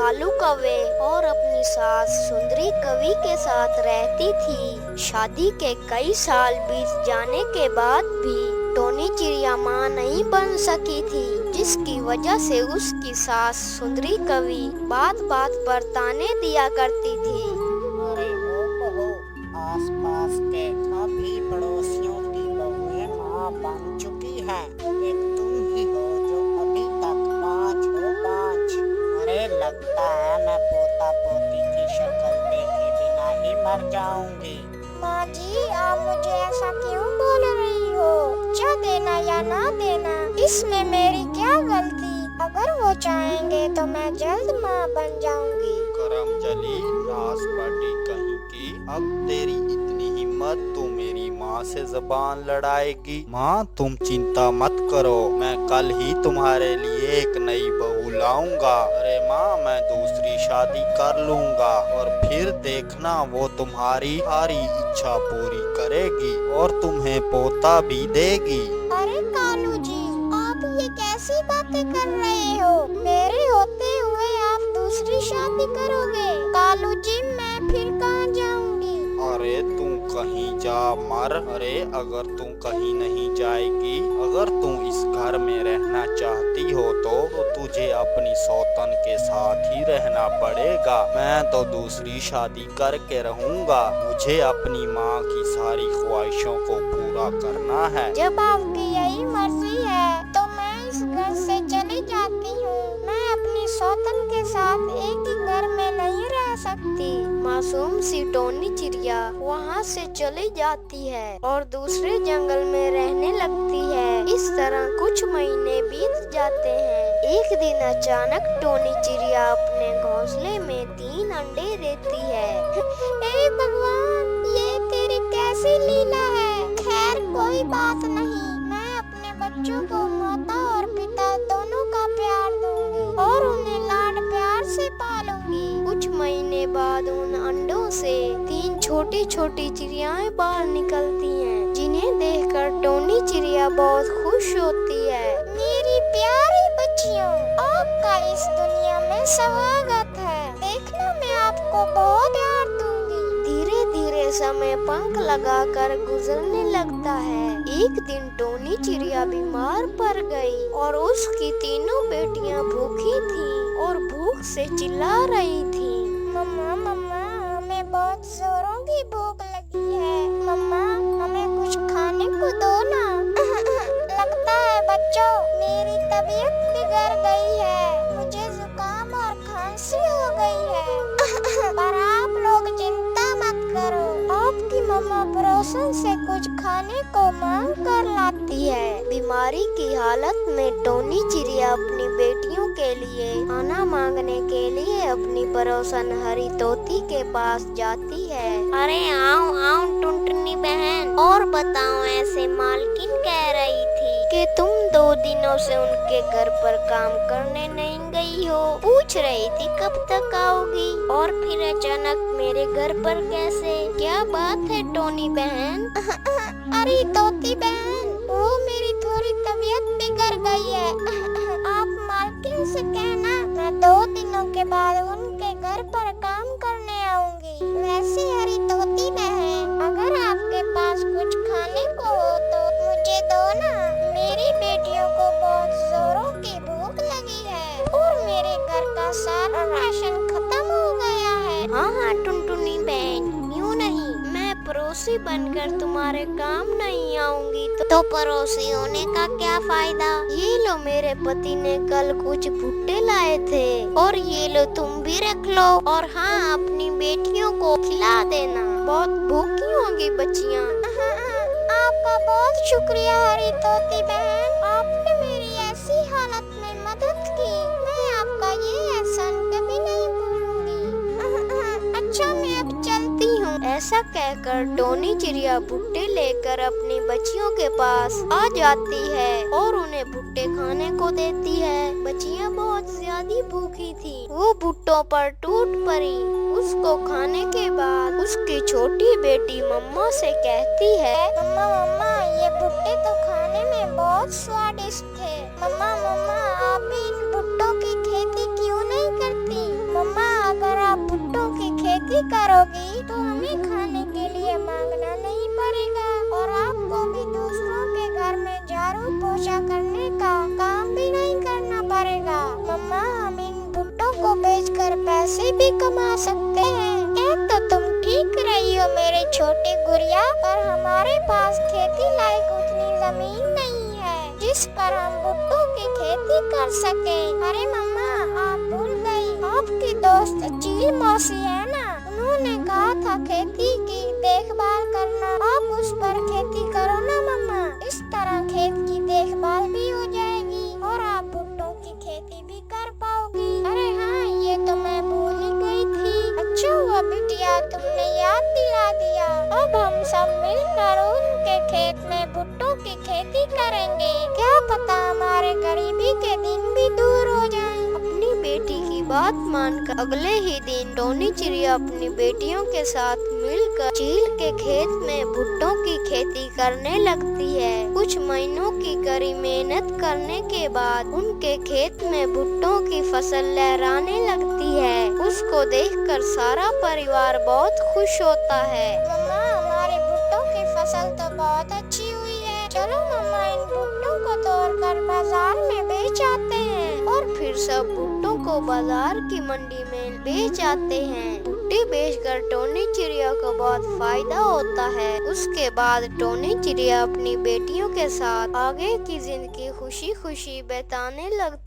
कालू कौवे और अपनी सास सुंदरी कवि के साथ रहती थी। शादी के कई साल बीत जाने के बाद भी टोनी चिड़िया माँ नहीं बन सकी थी, जिसकी वजह से उसकी सास सुंदरी कवि बात बात पर ताने दिया करती थी। अरे हो बहू, आसपास के सभी पड़ोसियों की बहुएं माँ बन चुकी हैं। एक तुम ही हो जो अभी तक बाँझ हो बाँझ। अरे लगता है मैं पोता पोती की शक्ल देखे बिना ही मर जाऊंगी। माँ जी, आप मुझे ऐसा क्यों बोल रही हो? बच्चा देना या ना देना, इसमें मेरी क्या गलती? अगर वो चाहेंगे तो मैं जल्द माँ बन जाऊंगी। करमजली नासपटी कहीं की, अब तेरी इतनी हिम्मत तू मेरी माँ से जबान लड़ाएगी। माँ तुम चिंता मत करो, मैं कल ही तुम्हारे लिए एक नई बहू लाऊंगा। अरे माँ मैं दूसरी शादी कर लूंगा और फिर देखना वो तुम्हारी सारी इच्छा पूरी करेगी और तुम्हें पोता भी देगी। अरे कालू जी, आप ये कैसी बातें कर रहे हो? मेरे होते हुए आप दूसरी शादी करोगे? कालू जी, मैं फिर कहाँ जाऊंगी? अरे तू कहीं जा मर। अरे अगर तू कहीं नहीं जाएगी, अगर तू इस घर में रहना चाहती हो तो तुझे अपनी सौतन के साथ ही रहना पड़ेगा। मैं तो दूसरी शादी करके रहूंगा। मुझे अपनी माँ की सारी ख्वाहिशों को पूरा करना है। जब आपकी यही मर्जी है तो मैं इस घर से चली जाती हूँ। मैं अपनी सौतन के साथ एक ही घर में नहीं रह सकती। मासूम सी टोनी चिड़िया वहाँ से चली जाती है और दूसरे जंगल में रहने लगती है। इस तरह कुछ महीने बीत जाते हैं। एक दिन अचानक टोनी चिड़िया अपने घोंसले में 3 अंडे देती है। हे भगवान, ये तेरी कैसी लीला है? खैर कोई बात नहीं, मैं अपने बच्चों को माता और पिता दोनों का प्यार दूंगी और उन्हें लाड प्यार से पालूंगी। कुछ महीने बाद उन अंडों से 3 छोटी छोटी चिड़ियाएं बाहर निकलती हैं, जिन्हें देखकर टोनी चिड़िया बहुत खुश होती है। मेरी प्यारी बच्चियों, आपका इस दुनिया में स्वागत है। देखना मैं आपको बहुत प्यार दूंगी। धीरे धीरे समय पंख लगाकर गुजरने लगता है। एक दिन टोनी चिड़िया बीमार पड़ गई और उसकी तीनों बेटियां भूखी थीं और भूख से चिल्ला रही थीं। मम्मा मम्मा, हमें बहुत जोरों की भूख लगी है। मम्मा, हमें कुछ खाने को दो ना। लगता है बच्चों, मेरी तबीयत बिगड़ गई है। मुझे जुकाम और खांसी हो गई है। पर आप लोग चिंता मत करो, आपकी मम्मा पड़ोसन से कुछ खाने को मांग कर लाती है। बीमारी की हालत में टोनी चिड़िया अपनी बेटियों के लिए खाना मांगने के लिए अपनी पड़ोसन हरी तोती के पास जाती है। अरे आओ आओ टुनटुनी बहन, और बताओ, ऐसे मालकिन कह रही थी कि तुम 2 दिनों से उनके घर पर काम करने नहीं गई हो। पूछ रही थी कब तक आओगी और फिर अचानक मेरे घर पर कैसे? क्या बात है टोनी बहन? अरे तोती बहन, वो मेरी थोड़ी तबीयत बिगड़ गई है। आप मालकिन से कहना मैं 2 दिनों के बाद उनके घर पर काम करने आऊंगी। वैसे हरी तोती बहन, अगर आपके पास कुछ खाने को हो तो मुझे दो ना। मेरी बेटियों को बहुत जोरों की भूख लगी है और मेरे घर का सारा राशन खत्म हो गया है। हाँ हाँ टुनटुनी बहन, यूँ नहीं, मैं पड़ोसी बनकर तुम्हारे काम नहीं आऊंगी तो पड़ोसी होने का क्या फायदा? ये लो, मेरे पति ने कल कुछ भुट्टे लाए थे और ये लो तुम भी रख लो। और हाँ, अपनी बेटियों को खिला देना, बहुत भूखी होंगी बच्चियाँ। आपका बहुत शुक्रिया हरी तोती बहन, आपने मेरी ऐसी हालत में मदद की। मैं आपका ये एहसान कभी नहीं भूलूंगी। अच्छा, मैं अब चलती हूँ। ऐसा कहकर टोनी चिड़िया भुट्टे लेकर अपनी बच्चियों के पास आ जाती है और उन्हें भुट्टे खाने को देती है। बच्चियाँ बहुत ज्यादा भूखी थी, वो भुट्टों पर टूट पड़ी। उसको खाने के बाद उसकी छोटी बेटी मम्मा से कहती है, मम्मा मम्मा, ये भुट्टे तो खाने में बहुत स्वादिष्ट थे। मम्मा मम्मा, आप भी इन भुट्टों की खेती क्यों नहीं करती? खेती करोगी तो हमें खाने के लिए मांगना नहीं पड़ेगा और आपको भी दूसरों के घर में झाड़ू पोछा करने का काम भी नहीं करना पड़ेगा। मम्मा, हम इन भुट्टों को बेचकर पैसे भी कमा सकते हैं। एक तो तुम ठीक रही हो मेरी छोटी गुड़िया, पर हमारे पास खेती लायक उतनी जमीन नहीं है जिस पर हम भुट्टों की खेती कर सके। अरे मम्मा, आप भूल गई, आपकी दोस्त चील मौसी है ना, उन्होंने कहा था खेती की देखभाल करना। आप उस पर खेती करो ना मम्मा, इस तरह खेत की देखभाल भी हो जाएगी और आप भुट्टों की खेती भी कर पाओगी। अरे हाँ, ये तो मैं भूल ही गई थी। अच्छा हुआ बिटिया, तुमने याद दिला दिया। अब हम सब मिलकर उनके खेत में भुट्टों की खेती करेंगे। क्या पता हमारे गरीबी के दिन भी दूर हो जाएं। अपनी बेटी की बात मानकर अगले ही दिन टोनी चिड़िया अपनी बेटियों के साथ मिलकर चील के खेत में भुट्टों की खेती करने लगती है। कुछ महीनों की कड़ी मेहनत करने के बाद उनके खेत में भुट्टों की फसल लहराने लगती है। उसको देखकर सारा परिवार बहुत खुश होता है। मम्मा, हमारी भुट्टों की फसल तो बहुत अच्छी हुई है। चलो मम्मा, इन भुट्टों को तोड़कर बाजार में बेच आते हैं। और फिर सब भुट्टों को बाजार की मंडी में बेच आते हैं। भुट्टे बेचकर टोनी चिड़िया को बहुत फायदा होता है। उसके बाद टोनी चिड़िया अपनी बेटियों के साथ आगे की जिंदगी खुशी खुशी बिताने लगती